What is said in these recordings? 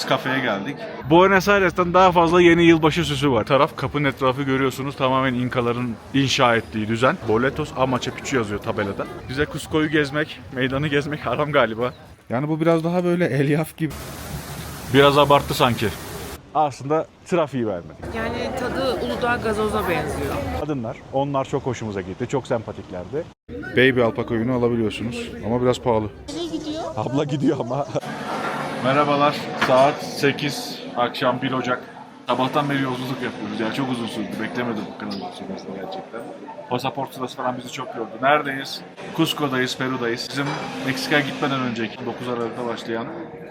Kafeye geldik. Buenos Aires'ten daha fazla yeni yılbaşı süsü var. Taraf kapının etrafı görüyorsunuz, tamamen İnkaların inşa ettiği düzen. Boletos a Machu Picchu yazıyor tabelada. Bize Cusco'yu gezmek, meydanı gezmek haram galiba. Yani bu biraz daha böyle elyaf gibi. Biraz abarttı sanki. Aslında trafiği vermedi. Yani tadı Uludağ gazoza benziyor. Kadınlar, onlar çok hoşumuza gitti. Çok sempatiklerdi. Baby alpaka oyunu alabiliyorsunuz ama biraz pahalı. Nereye gidiyor? Abla gidiyor ama. Merhabalar. Saat 8. Akşam 1 Ocak. Sabahtan beri yolculuk yapıyoruz. Yani çok uzun sürdü. Beklemedim bu kadar uzun sürmesini gerçekten. Pasaport sırası falan bizi çok yordu. Neredeyiz? Cusco'dayız, Peru'dayız. Bizim Meksika'ya gitmeden önceki 9 Aralık'ta başlayan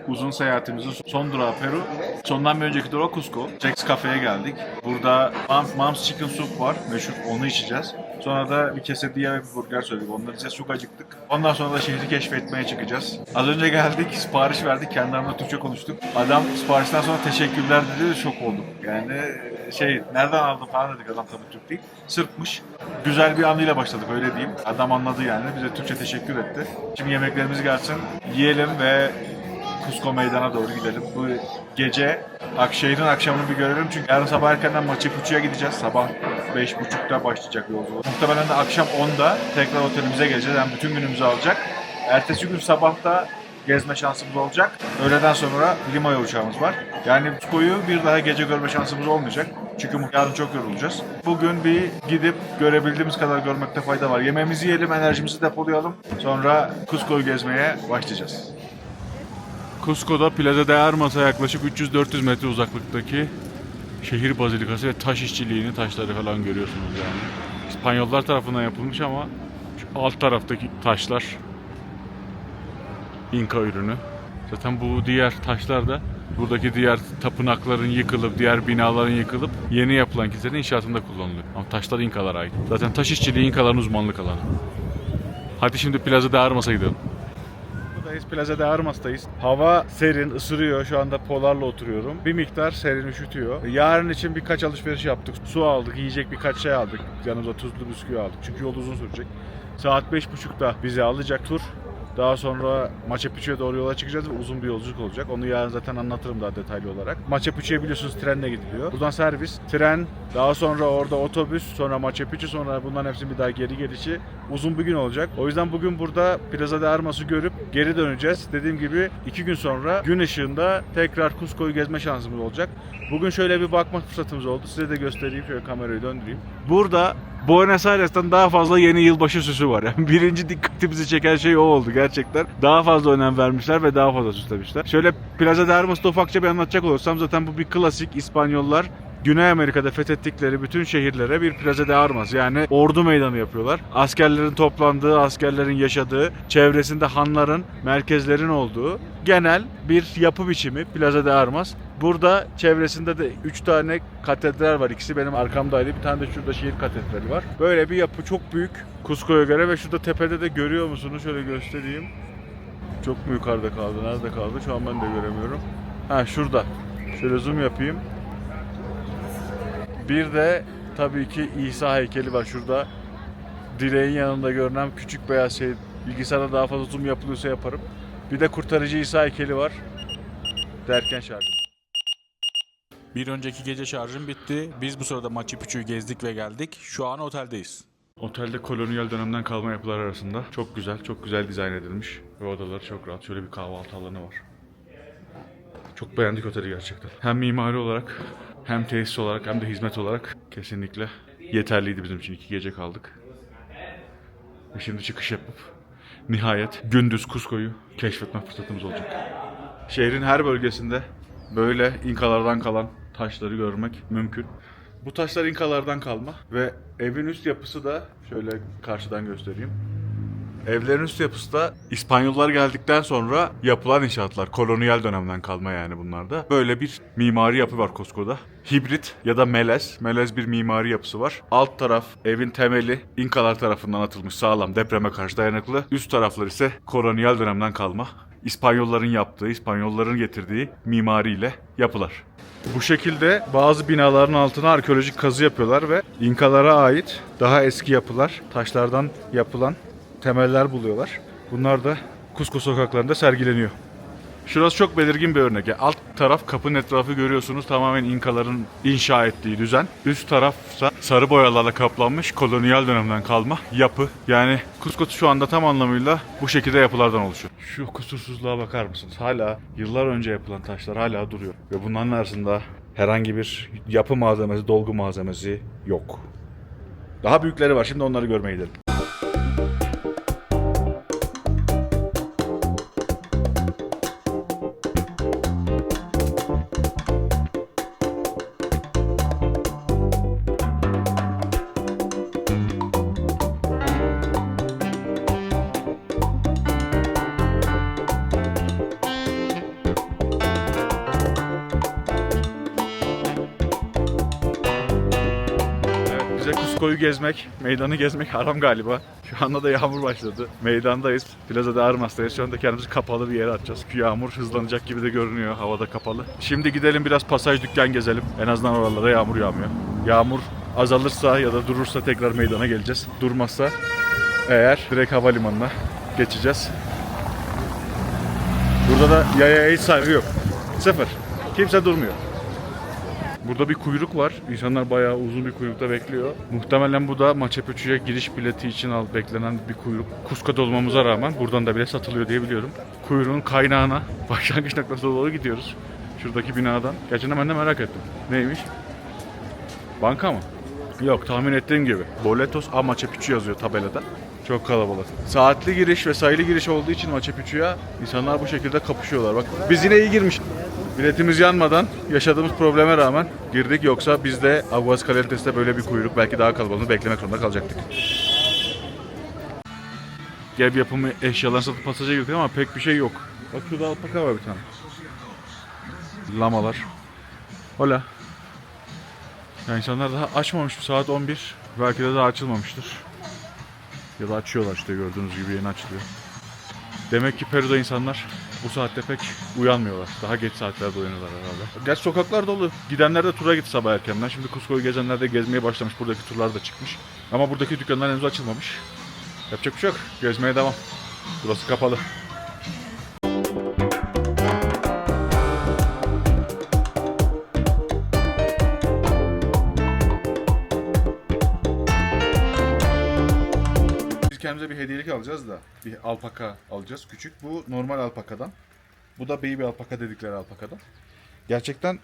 uzun seyahatimizin son durağı Peru. Sondan bir önceki durağı Cusco. Jack's Cafe'ye geldik. Burada Mom's Chicken Soup var. Meşhur, onu içeceğiz. Sonra da bir quesadilla ve bir burger söyledik. Onları içeceğiz, çok acıktık. Ondan sonra da şehri keşfetmeye çıkacağız. Az önce geldik, sipariş verdik. Kendi aramızda Türkçe konuştuk. Adam siparişten sonra teşekkürler dedi de şok olduk. Yani nereden aldın falan dedik, adam tabii Türk değil. Sırpmış. Güzel bir anıyla başladık, öyle diyeyim. Adam anladı yani, bize Türkçe teşekkür etti. Şimdi yemeklerimiz gelsin, yiyelim ve Cusco meydana doğru gidelim. Bu gece şehrin akşamını bir görelim çünkü yarın sabah erkenden Machu Picchu'ya gideceğiz. Sabah 5.30'da başlayacak yolculuk. Muhtemelen de akşam 10'da tekrar otelimize geleceğiz. Yani bütün günümüzü alacak. Ertesi gün sabah da gezme şansımız olacak. Öğleden sonra Lima'ya uçağımız var. Yani Cusco'yu bir daha gece görme şansımız olmayacak. Çünkü yarın çok yorulacağız. Bugün bir gidip görebildiğimiz kadar görmekte fayda var. Yemeğimizi yiyelim, enerjimizi depolayalım. Sonra Cusco'yu gezmeye başlayacağız. Cusco'da Plaza de Armas'a yaklaşık 300-400 metre uzaklıktaki şehir bazilikası ve taş işçiliğini, taşları falan görüyorsunuz yani. İspanyollar tarafından yapılmış ama şu alt taraftaki taşlar İnka ürünü. Zaten bu diğer taşlar da buradaki diğer tapınakların yıkılıp, diğer binaların yıkılıp yeni yapılan kilisenin inşaatında kullanılıyor. Ama taşlar İnkalara ait. Zaten taş işçiliği İnkaların uzmanlık alanı. Hadi şimdi Plaza de Armas'a gidelim. Plaza de Armas'tayız. Hava serin, ısırıyor. Şu anda polarla oturuyorum. Bir miktar serin, üşütüyor. Yarın için birkaç alışveriş yaptık. Su aldık, yiyecek birkaç şey aldık. Yanımıza tuzlu bisküvi aldık. Çünkü yol uzun sürecek. Saat 5.30'da bizi alacak tur. Daha sonra Machu Picchu'ya doğru yola çıkacağız ve uzun bir yolculuk olacak. Onu yarın zaten anlatırım daha detaylı olarak. Machu Picchu'ya biliyorsunuz trenle gidiliyor. Buradan servis, tren, daha sonra orada otobüs, sonra Machu Picchu, sonra bunların hepsinin bir daha geri gelişi. Uzun bir gün olacak. O yüzden bugün burada Plaza de Armas'ı görüp geri döneceğiz. Dediğim gibi 2 gün sonra gün ışığında tekrar Cusco'yu gezme şansımız olacak. Bugün şöyle bir bakma fırsatımız oldu. Size de göstereyim. Şöyle kamerayı döndüreyim. Burada Buenos Aires'ten daha fazla yeni yılbaşı süsü var. Yani birinci dikkatimizi çeken şey o oldu gerçekten. Daha fazla önem vermişler ve daha fazla süslemişler. Şöyle Plaza de Armas'ta ufakça bir anlatacak olursam zaten bu bir klasik. İspanyollar Güney Amerika'da fethettikleri bütün şehirlere bir Plaza de Armas, yani ordu meydanı yapıyorlar. Askerlerin toplandığı, askerlerin yaşadığı, çevresinde hanların, merkezlerin olduğu genel bir yapı biçimi Plaza de Armas. Burada çevresinde de 3 tane katedral var. İkisi benim arkamdaydı. Bir tane de şurada şehir katedrali var. Böyle bir yapı, çok büyük Cusco'ya göre ve şurada tepede de görüyor musunuz? Şöyle göstereyim. Çok mu yukarıda kaldı? Nerede kaldı? Şu an ben de göremiyorum. Ha, şurada. Şöyle zoom yapayım. Bir de tabii ki İsa heykeli var şurada. Direğin yanında görünen küçük beyaz şey. Bilgisayarda daha fazla zoom yapılıyorsa yaparım. Bir de kurtarıcı İsa heykeli var. Derken şarjım. Bir önceki gece şarjım bitti. Biz bu sırada Machu Picchu'yu gezdik ve geldik. Şu an oteldeyiz. Otelde kolonyal dönemden kalma yapılar arasında. Çok güzel, çok güzel dizayn edilmiş. Ve odaları çok rahat. Şöyle bir kahvaltı alanı var. Çok beğendik oteli gerçekten. Hem mimari olarak, hem tesis olarak, hem de hizmet olarak kesinlikle yeterliydi bizim için. 2 gece kaldık. Ve şimdi çıkış yapıp nihayet gündüz Cusco'yu keşfetme fırsatımız olacak. Şehrin her bölgesinde böyle İnkalardan kalan taşları görmek mümkün. Bu taşlar İnkalardan kalma ve evin üst yapısı da şöyle karşıdan göstereyim. Evlerin üst yapısı da İspanyollar geldikten sonra yapılan inşaatlar. Kolonyal dönemden kalma yani bunlar da. Böyle bir mimari yapı var Cusco'da. Hibrit ya da melez. Melez bir mimari yapısı var. Alt taraf evin temeli İnkalar tarafından atılmış, sağlam, depreme karşı dayanıklı. Üst taraflar ise kolonyal dönemden kalma. İspanyolların yaptığı, İspanyolların getirdiği mimariyle yapılar. Bu şekilde bazı binaların altına arkeolojik kazı yapıyorlar ve İnkalara ait daha eski yapılar, taşlardan yapılan temeller buluyorlar. Bunlar da Cusco sokaklarında sergileniyor. Şurası çok belirgin bir örnek. Yani alt taraf kapının etrafı görüyorsunuz, tamamen İnkaların inşa ettiği düzen. Üst tarafsa sarı boyalarla kaplanmış kolonyal dönemden kalma yapı. Yani Cusco şu anda tam anlamıyla bu şekilde yapılardan oluşuyor. Şu kusursuzluğa bakar mısınız? Hala yıllar önce yapılan taşlar hala duruyor. Ve bunların arasında herhangi bir yapı malzemesi, dolgu malzemesi yok. Daha büyükleri var. Şimdi onları görmeye gidelim. Bize Cusco'yu gezmek, meydanı gezmek haram galiba. Şu anda da yağmur başladı. Meydandayız. Plaza de Armas'tayız. Şu anda kendimizi kapalı bir yere atacağız. Çünkü yağmur hızlanacak gibi de görünüyor. Havada kapalı. Şimdi gidelim biraz pasaj dükkan gezelim. En azından oralara yağmur yağmıyor. Yağmur azalırsa ya da durursa tekrar meydana geleceğiz. Durmazsa eğer direkt havalimanına geçeceğiz. Burada da yaya hiç sahibi yok. Sıfır. Kimse durmuyor. Burada bir kuyruk var. İnsanlar bayağı uzun bir kuyrukta bekliyor. Muhtemelen bu da Machu Picchu'ya giriş bileti için beklenen bir kuyruk. Cusco'da olmamıza rağmen buradan da bile satılıyor diye biliyorum. Kuyruğun kaynağına, başlangıç noktasına doğru gidiyoruz. Şuradaki binadan. Gerçekten ben de merak ettim. Neymiş? Banka mı? Yok, tahmin ettiğim gibi. Boletos a Machu Picchu yazıyor tabelada. Çok kalabalık. Saatli giriş ve sayılı giriş olduğu için Machu Picchu'ya insanlar bu şekilde kapışıyorlar. Bak biz yine iyi girmiş. Biletimiz yanmadan yaşadığımız probleme rağmen girdik, yoksa biz de Aguascalientes'te böyle bir kuyruk, belki daha kalabalığını beklemek zorunda kalacaktık. Gel yapımı eşyalarını satıp pasaja girdik ama pek bir şey yok. Bak şurada alpaka var bir tane. Lamalar. Hola. Yani insanlar daha açmamış, saat 11. Belki de daha açılmamıştır. Ya da açıyorlar işte, gördüğünüz gibi yeni açılıyor. Demek ki Peru'da insanlar bu saatte pek uyanmıyorlar. Daha geç saatlerde uyanıyorlar herhalde. Gerçi sokaklar dolu. Gidenler de tura gitti sabah erkenden. Şimdi Cusco'yu gezenler de gezmeye başlamış. Buradaki turlar da çıkmış. Ama buradaki dükkanlar henüz açılmamış. Yapacak bir şey yok. Gezmeye devam. Burası kapalı. Kendimize bir hediyelik alacağız da bir alpaka alacağız küçük. Bu normal alpakadan. Bu da baby alpaka dedikleri alpakadan. Gerçekten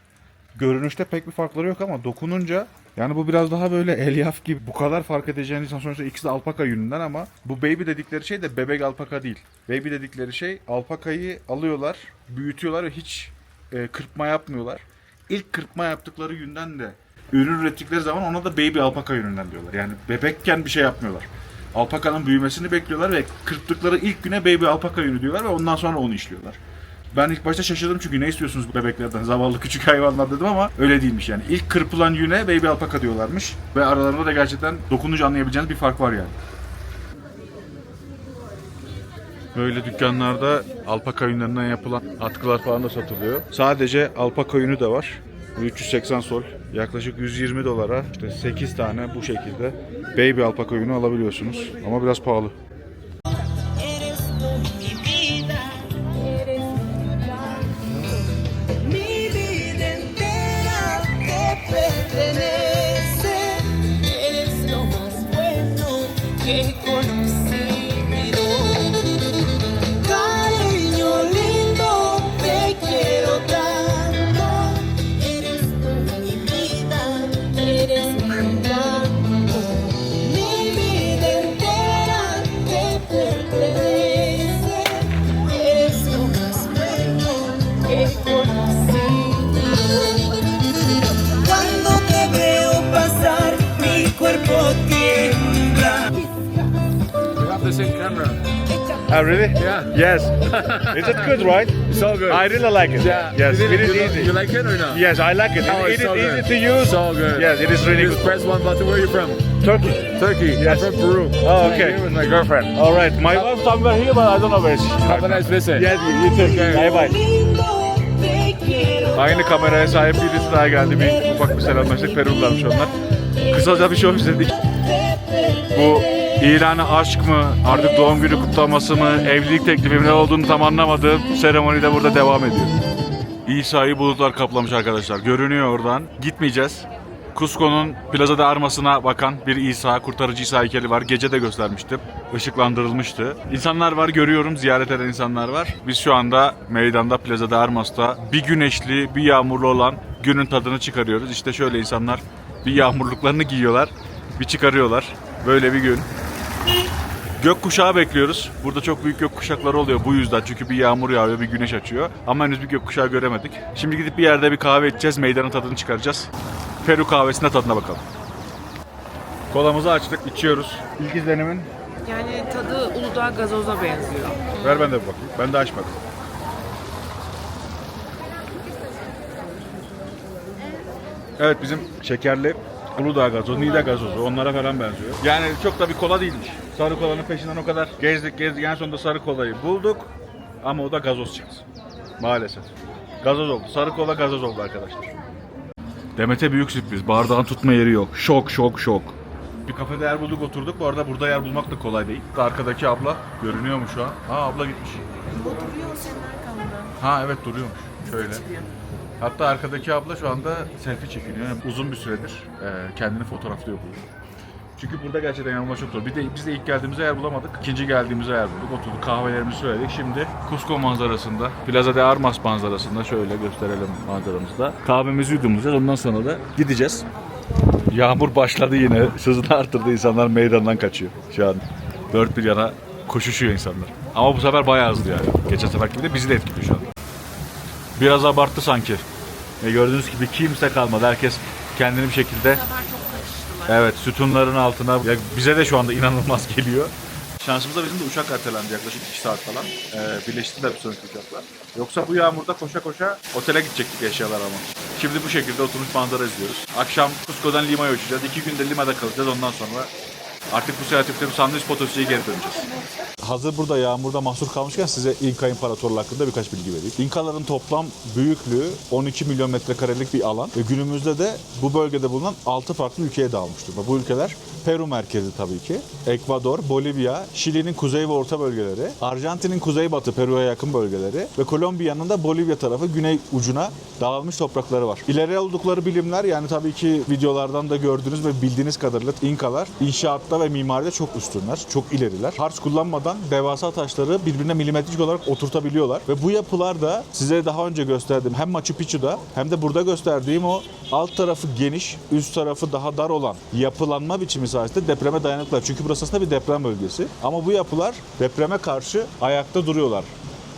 görünüşte pek bir farkları yok ama dokununca yani bu biraz daha böyle elyaf gibi. Bu kadar fark edeceğiniz insan, sonuçta ikisi de alpaka yününden ama bu baby dedikleri şey de bebek alpaka değil. Baby dedikleri şey, alpakayı alıyorlar, büyütüyorlar ve hiç kırpma yapmıyorlar. İlk kırpma yaptıkları yünden de ürün ürettikleri zaman ona da baby alpaka yününden diyorlar. Yani bebekken bir şey yapmıyorlar. Alpakanın büyümesini bekliyorlar ve kırptıkları ilk güne baby alpaka yünü diyorlar ve ondan sonra onu işliyorlar. Ben ilk başta şaşırdım çünkü ne istiyorsunuz bu bebeklerden, zavallı küçük hayvanlar dedim ama öyle değilmiş yani. İlk kırpılan yüne baby alpaka diyorlarmış ve aralarında da gerçekten dokununca anlayabileceğiniz bir fark var yani. Böyle dükkanlarda alpaka yünlerinden yapılan atkılar falan da satılıyor. Sadece alpaka yünü de var. 380 sol, yaklaşık 120 dolara işte 8 tane bu şekilde baby alpaka yünü alabiliyorsunuz. Ama biraz pahalı. Oh, really? Yeah. Yes. Is it good, right? It's all good. I really like it. Yeah. Yes, Is it is you, easy. you like it or not? Yes, I like it. Oh, It it's is so easy good. to use. So good. Yes, it is really Just good. press one button. Where are you from? Turkey. Turkey. Yes. I'm from Peru. Oh, I'm okay. here with my girlfriend. All right. My wife somewhere here, but I don't know where she is. Have a nice visit. Yes, you too. Bye bye. Aynı kameraya sahip birisi daha geldi. Bir ufak bir selamlaştık. Peru'lularmış onlar. Kısaca bir şey istedik. Bu İlanı aşk mı, artık doğum günü kutlaması mı, evlilik teklifi mi ne olduğunu tam anlamadığım seremoni de burada devam ediyor. İsa'yı bulutlar kaplamış arkadaşlar. Görünüyor oradan. Gitmeyeceğiz. Cusco'nun Plaza de Armas'ına bakan bir İsa, kurtarıcı İsa heykeli var. Gece de göstermiştim. Işıklandırılmıştı. İnsanlar var, görüyorum. Ziyaret eden insanlar var. Biz şu anda meydanda Plaza de Armas'ta bir güneşli, bir yağmurlu olan günün tadını çıkarıyoruz. İşte şöyle insanlar bir yağmurluklarını giyiyorlar, bir çıkarıyorlar. Böyle bir gün. Gökkuşağı bekliyoruz. Burada çok büyük gökkuşakları oluyor bu yüzden. Çünkü bir yağmur yağıyor, bir güneş açıyor. Ama henüz bir gökkuşağı göremedik. Şimdi gidip bir yerde bir kahve içeceğiz, meydanın tadını çıkaracağız. Peru kahvesinde tadına bakalım. Kolamızı açtık, içiyoruz. İlk izlenimin? Yani tadı Uludağ gazoza benziyor. Ver ben de bir bakayım. Ben de açmadım. Evet, bizim şekerli Uludağ gazozu, Nida gazozu onlara falan benziyor. Yani çok da bir kola değilmiş. Sarı kolanın peşinden o kadar gezdik en sonunda sarı kolayı bulduk. Ama o da gazoz çıktı. Maalesef. Gazoz oldu. Sarı kola gazoz oldu arkadaşlar. Demet'e büyük sürpriz. Bardağın tutma yeri yok. Şok. Bir kafede yer bulduk, oturduk. Bu arada burada yer bulmak da kolay değil. Arkadaki abla görünüyor mu şu an? Ha, abla gitmiş. Duruyor senin arkanda. Ha evet, duruyormuş. Şöyle. Hatta arkadaki abla şu anda selfie çekiliyor. Yani uzun bir süredir kendini fotoğraflıyor burada. Çünkü burada gerçekten yanılma çok zor. Biz de ilk geldiğimizde yer bulamadık. İkinci geldiğimizde yer bulduk. Oturduk, kahvelerimizi söyledik. Şimdi Cusco manzarasında, Plaza de Armas manzarasında şöyle gösterelim manzaramızda. Kahvemizi yudumlayacağız. Ondan sonra da gideceğiz. Yağmur başladı yine. Hızını arttırdı. İnsanlar meydandan kaçıyor şu an. Dört bir yana koşuşuyor insanlar. Ama bu sefer bayağı hızlı yani. Geçen sefer gibi de bizi de etkiliyor şu an. Biraz abarttı sanki. Gördüğünüz gibi kimse kalmadı. Herkes kendini bir şekilde... Evet, sütunların altına. Ya bize de şu anda inanılmaz geliyor. Şansımıza bizim de uçak ertelendi yaklaşık 2 saat falan. Birleştiler bir sonraki uçaklar. Yoksa bu yağmurda koşa koşa otele gidecektik eşyalar ama. Şimdi bu şekilde oturmuş manzara izliyoruz. Akşam Cusco'dan Lima'ya uçacağız. 2 günde Lima'da kalacağız. Ondan sonra artık bu seyahatimizde bu San Luis Potosi'ye geri döneceğiz. Hazır burada yağmurda mahsur kalmışken size İnka İmparatorluğu hakkında birkaç bilgi vereyim. İnkaların toplam büyüklüğü 12 milyon metrekarelik bir alan ve günümüzde de bu bölgede bulunan 6 farklı ülkeye dağılmış durumda. Bu ülkeler Peru merkezi tabii ki, Ekvador, Bolivya, Şili'nin kuzey ve orta bölgeleri, Arjantin'in kuzeybatı Peru'ya yakın bölgeleri ve Kolombiya'nın da Bolivya tarafı güney ucuna dağılmış toprakları var. İleri oldukları bilimler, yani tabii ki videolardan da gördüğünüz ve bildiğiniz kadarıyla İnkalar inşaatta ve mimaride çok üstünler, çok ileriler. Harç kullanmadan devasa taşları birbirine milimetrik olarak oturtabiliyorlar ve bu yapılar da size daha önce gösterdiğim hem Machu Picchu'da hem de burada gösterdiğim o alt tarafı geniş, üst tarafı daha dar olan yapılanma biçimi sayesinde depreme dayanıklılar. Çünkü burası aslında bir deprem bölgesi. Ama bu yapılar depreme karşı ayakta duruyorlar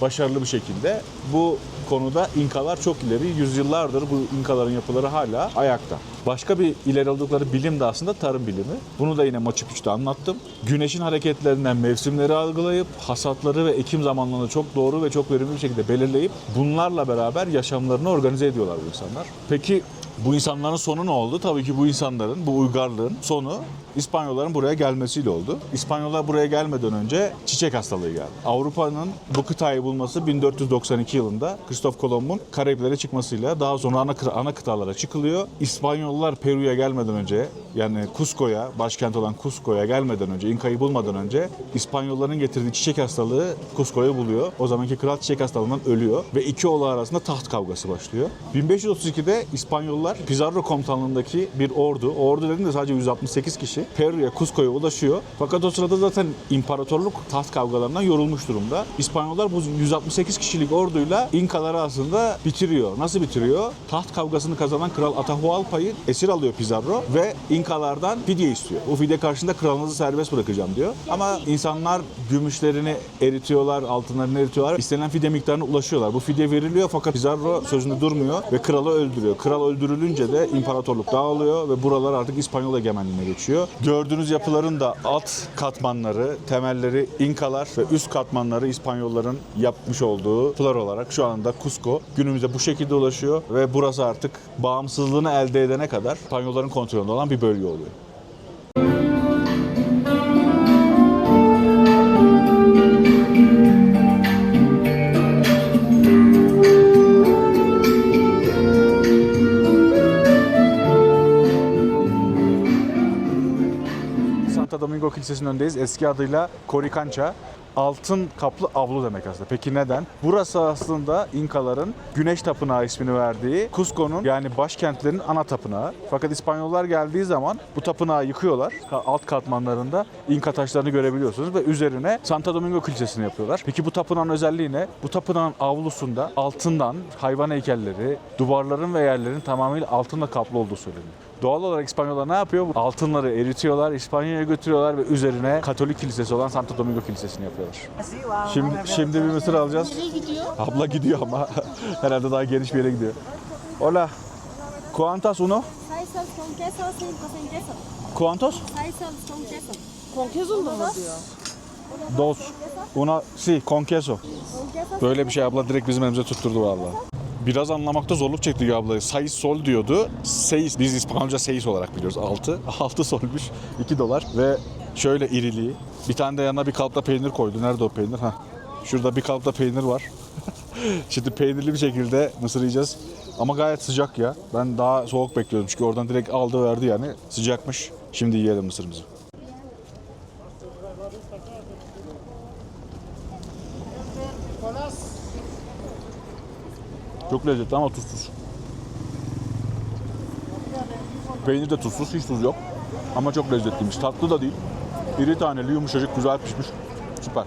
başarılı bir şekilde. Bu konuda İnkalar çok ileri. Yüzyıllardır bu İnkaların yapıları hala ayakta. Başka bir ileri oldukları bilim de aslında tarım bilimi. Bunu da yine Machu Picchu'da anlattım. Güneşin hareketlerinden mevsimleri algılayıp hasatları ve ekim zamanlarını çok doğru ve çok verimli bir şekilde belirleyip bunlarla beraber yaşamlarını organize ediyorlar bu insanlar. Peki bu insanların sonu ne oldu? Tabii ki bu insanların, bu uygarlığın sonu İspanyolların buraya gelmesiyle oldu. İspanyollar buraya gelmeden önce çiçek hastalığı geldi. Avrupa'nın bu kıtayı bulması 1492 yılında Kristof Kolomb'un Karayiplere çıkmasıyla daha sonra ana kıtalara çıkılıyor. İspanyollar Peru'ya gelmeden önce, yani Cusco'ya, başkent olan Cusco'ya gelmeden önce, İnka'yı bulmadan önce İspanyolların getirdiği çiçek hastalığı Cusco'yu buluyor. O zamanki kral çiçek hastalığından ölüyor ve iki oğlu arasında taht kavgası başlıyor. 1532'de İspanyollar Pizarro komutanlığındaki bir ordu, o ordu dediğimde sadece 168 kişi Peru'ya, Cusco'ya ulaşıyor. Fakat o sırada zaten imparatorluk taht kavgalarından yorulmuş durumda. İspanyollar bu 168 kişilik orduyla İnkaları aslında bitiriyor. Nasıl bitiriyor? Taht kavgasını kazanan Kral Atahualpa'yı esir alıyor Pizarro ve İnkalardan fidye istiyor. O fidye karşında kralınızı serbest bırakacağım diyor. Ama insanlar gümüşlerini eritiyorlar, altınlarını eritiyorlar. İstenen fidye miktarına ulaşıyorlar. Bu fidye veriliyor fakat Pizarro sözünde durmuyor ve kralı öldürüyor. Kral öldürülünce de imparatorluk dağılıyor ve buralar artık İspanyol egemenliğine geçiyor. Gördüğünüz yapıların da alt katmanları, temelleri İnkalar ve üst katmanları İspanyolların yapmış olduğu yapılar olarak şu anda Cusco günümüzde bu şekilde ulaşıyor ve burası artık bağımsızlığını elde edene kadar İspanyolların kontrolünde olan bir bölge oluyor. Domingo Kilisesi'nin önündeyiz. Eski adıyla Coricancha. Altın kaplı avlu demek aslında. Peki neden? Burası aslında İnkaların Güneş Tapınağı ismini verdiği Cusco'nun yani başkentlerin ana tapınağı. Fakat İspanyollar geldiği zaman bu tapınağı yıkıyorlar. Alt katmanlarında İnka taşlarını görebiliyorsunuz ve üzerine Santo Domingo Kilisesi'ni yapıyorlar. Peki bu tapınağın özelliği ne? Bu tapınağın avlusunda altından hayvan heykelleri, duvarların ve yerlerin tamamıyla altınla kaplı olduğu söyleniyor. Doğal olarak İspanyollar ne yapıyor? Bu altınları eritiyorlar, İspanya'ya götürüyorlar ve üzerine Katolik kilisesi olan Santo Domingo Kilisesi'ni yapıyorlar. Şimdi bir mısır alacağız. Nereye gidiyor? Abla gidiyor ama herhalde daha geniş bir yere gidiyor. Hola. ¿Cuántas uno? 6 soles con queso, 5 sin queso. ¿Cuántos? 6 soles con queso. Konkezonlu mu diyor? Dos. Una, sí, con queso. Con queso. Böyle bir şey abla direkt bizim elimize tutturdu vallahi. Biraz anlamakta zorluk çekti abla. Seis sol diyordu. Seis, biz İspanyolca seis olarak biliyoruz. 6. 6 solmuş. $2 ve şöyle iriliği. Bir tane de yanına bir kalıpta peynir koydu. Nerede o peynir? Heh. Şurada bir kalıpta peynir var. Şimdi peynirli bir şekilde mısır yiyeceğiz. Ama gayet sıcak ya. Ben daha soğuk bekliyordum çünkü oradan direkt aldı verdi yani. Sıcakmış. Şimdi yiyelim mısırımızı. Çok lezzetli ama tuzsuz. Peynir de tuzsuz, hiç tuz yok. Ama çok lezzetliymiş. Tatlı da değil. İri taneli, yumuşacık, güzel pişmiş. Süper.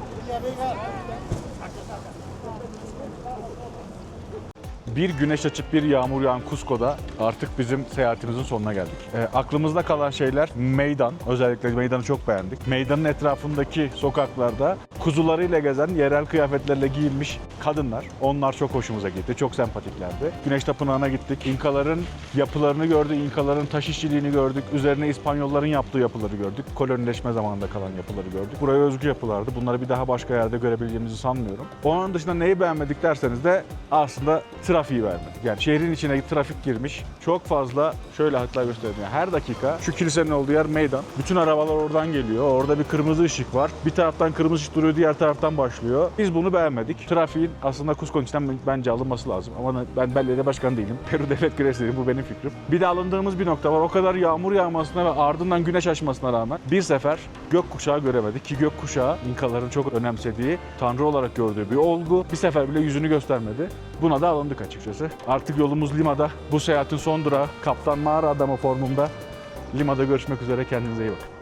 Bir güneş açıp bir yağmur yağan Cusco'da artık bizim seyahatimizin sonuna geldik. Aklımızda kalan şeyler meydan. Özellikle meydanı çok beğendik. Meydanın etrafındaki sokaklarda kuzularıyla gezen, yerel kıyafetlerle giyinmiş kadınlar. Onlar çok hoşumuza gitti. Çok sempatiklerdi. Güneş Tapınağı'na gittik. İnkaların yapılarını gördük. İnkaların taş işçiliğini gördük. Üzerine İspanyolların yaptığı yapıları gördük. Kolonileşme zamanında kalan yapıları gördük. Buraya özgü yapılardı. Bunları bir daha başka yerde görebileceğimizi sanmıyorum. Onun dışında neyi beğenmedik derseniz de aslında trafiği beğenmedik. Yani şehrin içine trafik girmiş. Çok fazla şöyle hatta göstereyim. Yani her dakika şu kilisenin olduğu yer meydan. Bütün arabalar oradan geliyor. Orada bir kırmızı ışık var. Bir taraftan kırmızı ışık duruyor, diğer taraftan başlıyor. Biz bunu beğenmedik. Trafiğin aslında Cusco'nun içinden bence alınması lazım. Ama ben belediye başkanı değilim. Peru Devlet Güreşi değilim. Bu benim fikrim. Bir de alındığımız bir nokta var. O kadar yağmur yağmasına ve ardından güneş açmasına rağmen bir sefer gökkuşağı göremedik. Ki gökkuşağı İnkaların çok önemsediği, tanrı olarak gördüğü bir olgu. Bir sefer bile yüzünü göstermedi. Buna da alındık açıkçası. Artık yolumuz Lima'da. Bu seyahatin son durağı Kaptan Mağara Adamı formunda. Lima'da görüşmek üzere. Kendinize iyi bakın.